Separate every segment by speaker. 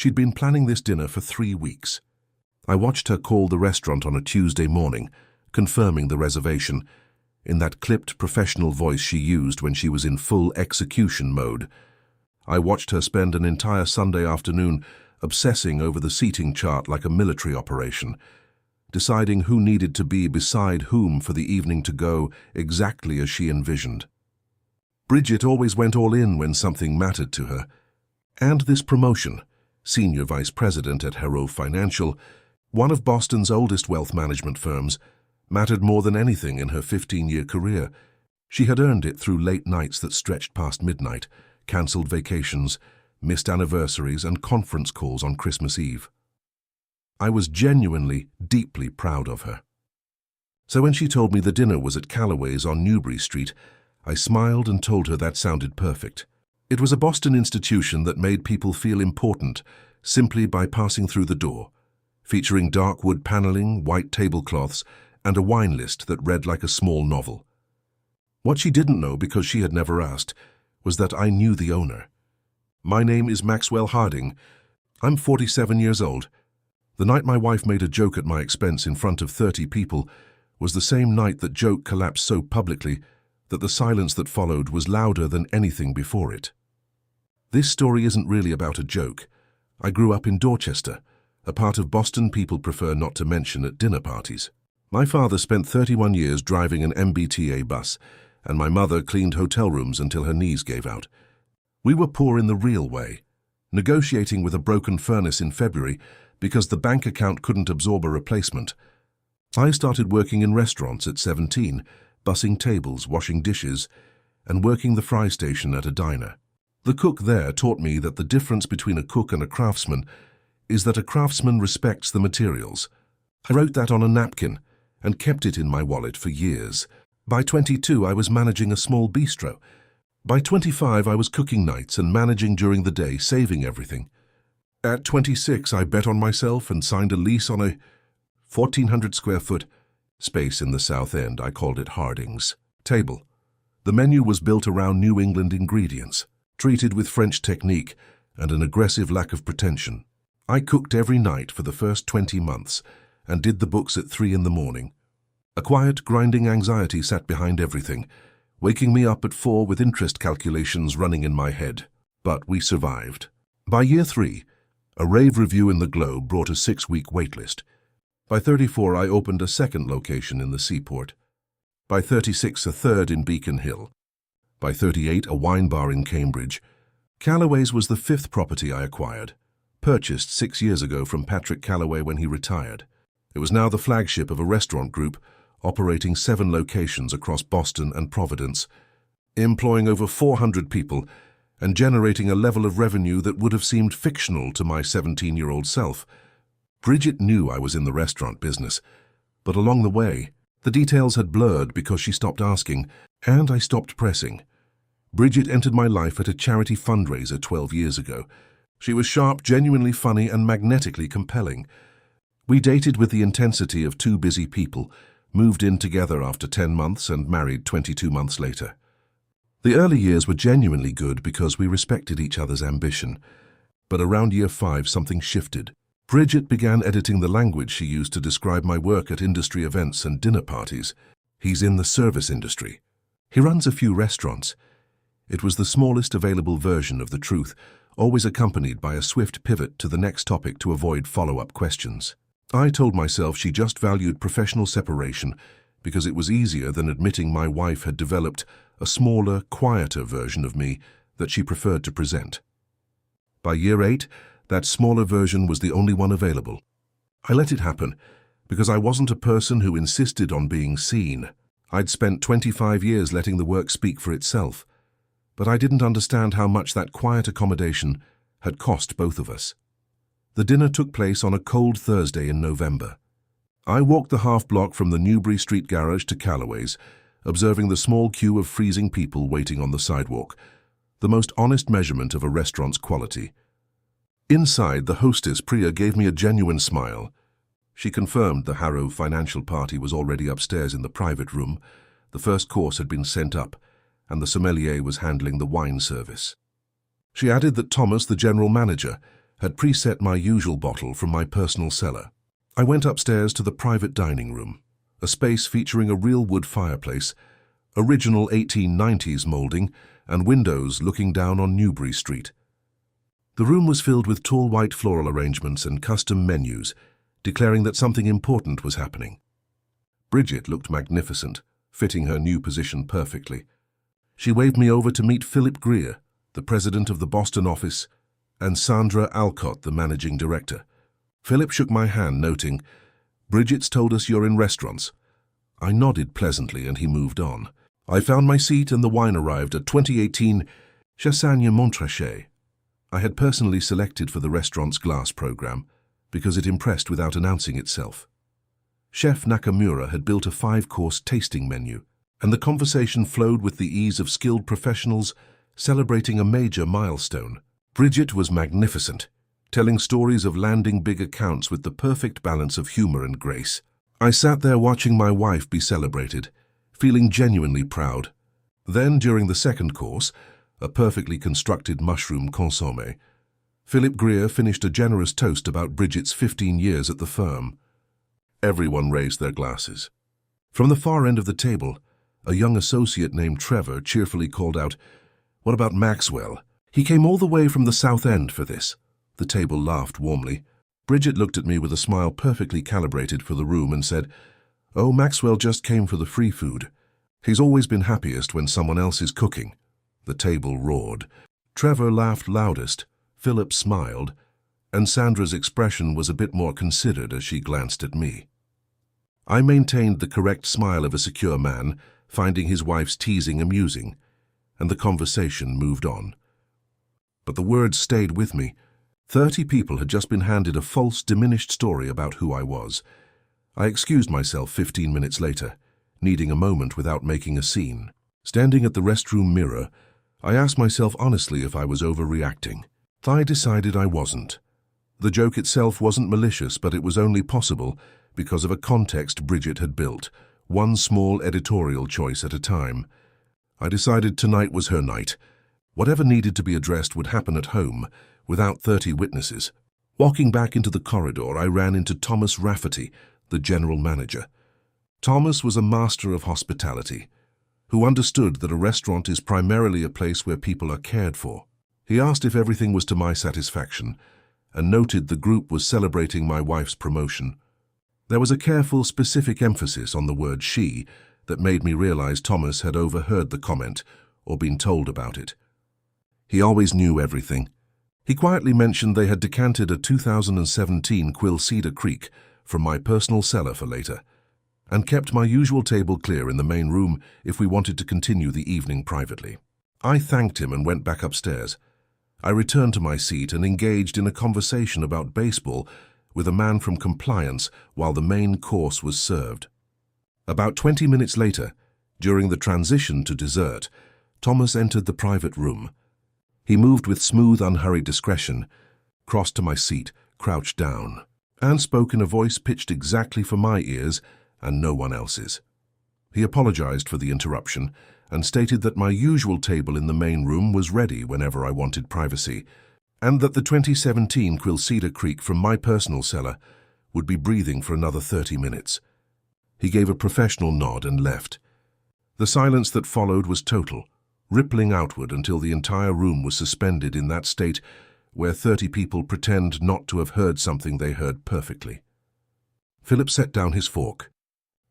Speaker 1: She'd been planning this dinner for 3 weeks. I watched her call the restaurant on a Tuesday morning, confirming the reservation, in that clipped professional voice she used when she was in full execution mode. I watched her spend an entire Sunday afternoon obsessing over the seating chart like a military operation, deciding who needed to be beside whom for the evening to go exactly as she envisioned. Bridget always went all in when something mattered to her. And this promotion, senior vice president at Hero Financial, one of Boston's oldest wealth management firms, mattered more than anything in her 15-year career. She had earned it through late nights that stretched past midnight, cancelled vacations, missed anniversaries, and conference calls on Christmas Eve. I was genuinely, deeply proud of her. So when she told me the dinner was at Callaway's on Newbury Street, I smiled and told her that sounded perfect. It was a Boston institution that made people feel important simply by passing through the door, featuring dark wood paneling, white tablecloths, and a wine list that read like a small novel. What she didn't know, because she had never asked, was that I knew the owner. My name is Maxwell Harding. I'm 47 years old. The night my wife made a joke at my expense in front of 30 people was the same night that joke collapsed so publicly that the silence that followed was louder than anything before it. This story isn't really about a joke. I grew up in Dorchester, a part of Boston people prefer not to mention at dinner parties. My father spent 31 years driving an MBTA bus, and my mother cleaned hotel rooms until her knees gave out. We were poor in the real way, negotiating with a broken furnace in February because the bank account couldn't absorb a replacement. I started working in restaurants at 17, bussing tables, washing dishes, and working the fry station at a diner. The cook there taught me that the difference between a cook and a craftsman is that a craftsman respects the materials. I wrote that on a napkin and kept it in my wallet for years. By 22, I was managing a small bistro. By 25, I was cooking nights and managing during the day, saving everything. At 26, I bet on myself and signed a lease on a 1,400 square foot space in the South End. I called it Harding's Table. The menu was built around New England ingredients, treated with French technique and an aggressive lack of pretension. I cooked every night for the first 20 months and did the books at 3 in the morning. A quiet, grinding anxiety sat behind everything, waking me up at 4 with interest calculations running in my head. But we survived. By year 3, a rave review in the Globe brought a 6-week waitlist. By 34, I opened a second location in the Seaport. By 36, a third in Beacon Hill. By 38, a wine bar in Cambridge. Callaway's was the 5th property I acquired, purchased 6 years ago from Patrick Callaway when he retired. It was now the flagship of a restaurant group operating 7 locations across Boston and Providence, employing over 400 people and generating a level of revenue that would have seemed fictional to my 17-year-old self. Bridget knew I was in the restaurant business, but along the way, the details had blurred because she stopped asking, and I stopped pressing. Bridget entered my life at a charity fundraiser 12 years ago. She was sharp, genuinely funny, and magnetically compelling. We dated with the intensity of 2 busy people, moved in together after 10 months and married 22 months later. The early years were genuinely good because we respected each other's ambition. But around year 5, something shifted. Bridget began editing the language she used to describe my work at industry events and dinner parties. He's in the service industry. He runs a few restaurants. It was the smallest available version of the truth, always accompanied by a swift pivot to the next topic to avoid follow-up questions. I told myself she just valued professional separation because it was easier than admitting my wife had developed a smaller, quieter version of me that she preferred to present. By year 8, that smaller version was the only one available. I let it happen because I wasn't a person who insisted on being seen. I'd spent 25 years letting the work speak for itself, but I didn't understand how much that quiet accommodation had cost both of us. The dinner took place on a cold Thursday in November. I walked the half-block from the Newbury Street garage to Callaway's, observing the small queue of freezing people waiting on the sidewalk, the most honest measurement of a restaurant's quality. Inside, the hostess, Priya, gave me a genuine smile. She confirmed the Harrow financial party was already upstairs in the private room, the first course had been sent up, and the sommelier was handling the wine service. She added that Thomas, the general manager, had preset my usual bottle from my personal cellar. I went upstairs to the private dining room, a space featuring a real wood fireplace, original 1890s molding, and windows looking down on Newbury Street. The room was filled with tall white floral arrangements and custom menus, declaring that something important was happening. Bridget looked magnificent, fitting her new position perfectly. She waved me over to meet Philip Greer, the president of the Boston office, and Sandra Alcott, the managing director. Philip shook my hand, noting, "Bridget's told us you're in restaurants." I nodded pleasantly and he moved on. I found my seat and the wine arrived at 2018 Chassagne Montrachet. I had personally selected for the restaurant's glass program because it impressed without announcing itself. Chef Nakamura had built a 5-course tasting menu, and the conversation flowed with the ease of skilled professionals celebrating a major milestone. Bridget was magnificent, telling stories of landing big accounts with the perfect balance of humor and grace. I sat there watching my wife be celebrated, feeling genuinely proud. Then, during the second course, a perfectly constructed mushroom consommé, Philip Greer finished a generous toast about Bridget's 15 years at the firm. Everyone raised their glasses. From the far end of the table, a young associate named Trevor cheerfully called out, "What about Maxwell? He came all the way from the South End for this." The table laughed warmly. Bridget looked at me with a smile perfectly calibrated for the room and said, "Oh, Maxwell just came for the free food. He's always been happiest when someone else is cooking." The table roared. Trevor laughed loudest, Philip smiled, and Sandra's expression was a bit more considered as she glanced at me. I maintained the correct smile of a secure man, finding his wife's teasing amusing, and the conversation moved on. But the words stayed with me. 30 people had just been handed a false, diminished story about who I was. I excused myself 15 minutes later, needing a moment without making a scene. Standing at the restroom mirror, I asked myself honestly if I was overreacting. I decided I wasn't. The joke itself wasn't malicious, but it was only possible because of a context Bridget had built, one small editorial choice at a time. I decided tonight was her night. Whatever needed to be addressed would happen at home, without 30 witnesses. Walking back into the corridor, I ran into Thomas Rafferty, the general manager. Thomas was a master of hospitality, who understood that a restaurant is primarily a place where people are cared for. He asked if everything was to my satisfaction, and noted the group was celebrating my wife's promotion. There was a careful, specific emphasis on the word "she" that made me realize Thomas had overheard the comment or been told about it. He always knew everything. He quietly mentioned they had decanted a 2017 Qley Cedar Creek from my personal cellar for later, and kept my usual table clear in the main room if we wanted to continue the evening privately. I thanked him and went back upstairs. I returned to my seat and engaged in a conversation about baseball with a man from compliance while the main course was served. About 20 minutes later, during the transition to dessert, Thomas entered the private room. He moved with smooth, unhurried discretion, crossed to my seat, crouched down, and spoke in a voice pitched exactly for my ears and no one else's. He apologized for the interruption and stated that my usual table in the main room was ready whenever I wanted privacy, and that the 2017 Qley Cedar Creek from my personal cellar would be breathing for another 30 minutes. He gave a professional nod and left. The silence that followed was total, rippling outward until the entire room was suspended in that state where 30 people pretend not to have heard something they heard perfectly. Philip set down his fork.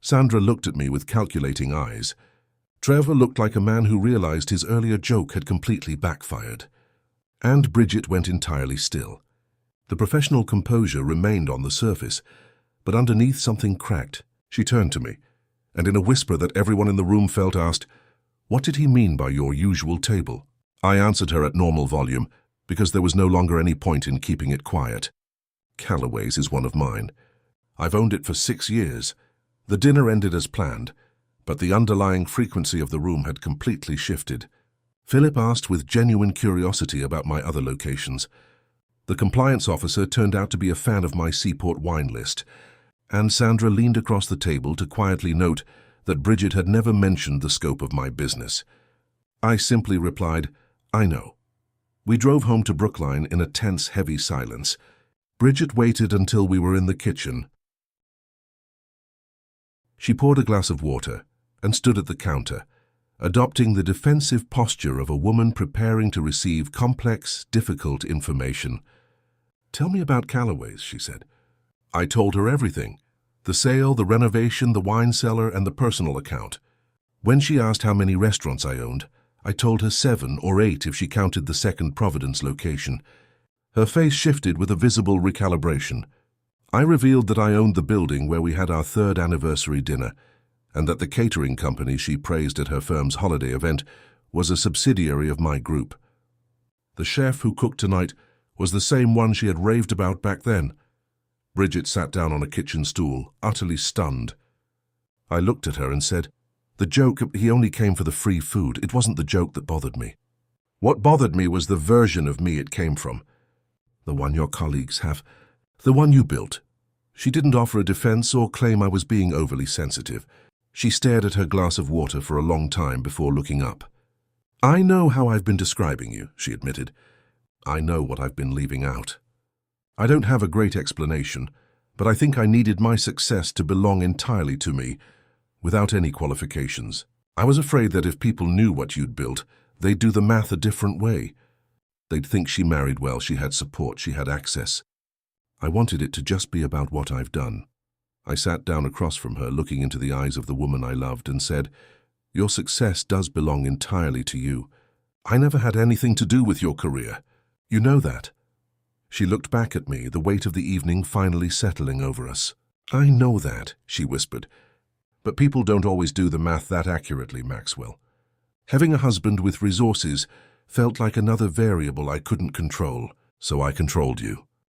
Speaker 1: Sandra looked at me with calculating eyes. Trevor looked like a man who realized his earlier joke had completely backfired. And Bridget went entirely still. The professional composure remained on the surface, but underneath something cracked. She turned to me, and in a whisper that everyone in the room felt asked, "What did he mean by your usual table?" I answered her at normal volume, because there was no longer any point in keeping it quiet. "Callaway's is one of mine. I've owned it for 6 years. The dinner ended as planned, but the underlying frequency of the room had completely shifted." Philip asked with genuine curiosity about my other locations. The compliance officer turned out to be a fan of my Seaport wine list, and Sandra leaned across the table to quietly note that Bridget had never mentioned the scope of my business. I simply replied, "I know." We drove home to Brookline in a tense, heavy silence. Bridget waited until we were in the kitchen. She poured a glass of water and stood at the counter, adopting the defensive posture of a woman preparing to receive complex, difficult information. "Tell me about Callaway's," she said. I told her everything: the sale, the renovation, the wine cellar, and the personal account. When she asked how many restaurants I owned, I told her 7 or 8 if she counted the second Providence location. Her face shifted with a visible recalibration. I revealed that I owned the building where we had our 3rd anniversary dinner, and that the catering company she praised at her firm's holiday event was a subsidiary of my group. The chef who cooked tonight was the same one she had raved about back then. Bridget sat down on a kitchen stool, utterly stunned. I looked at her and said, "The joke, he only came for the free food. It wasn't the joke that bothered me. What bothered me was the version of me it came from. The one your colleagues have. The one you built." She didn't offer a defense or claim I was being overly sensitive. She stared at her glass of water for a long time before looking up. "I know how I've been describing you," she admitted. "I know what I've been leaving out. I don't have a great explanation, but I think I needed my success to belong entirely to me, without any qualifications. I was afraid that if people knew what you'd built, they'd do the math a different way. They'd think she married well, she had support, she had access. I wanted it to just be about what I've done." I sat down across from her, looking into the eyes of the woman I loved, and said, "Your success does belong entirely to you. I never had anything to do with your career. You know that." She looked back at me, the weight of the evening finally settling over us. "I know that," she whispered. "But people don't always do the math that accurately, Maxwell. Having a husband with resources felt like another variable I couldn't control, so I controlled you.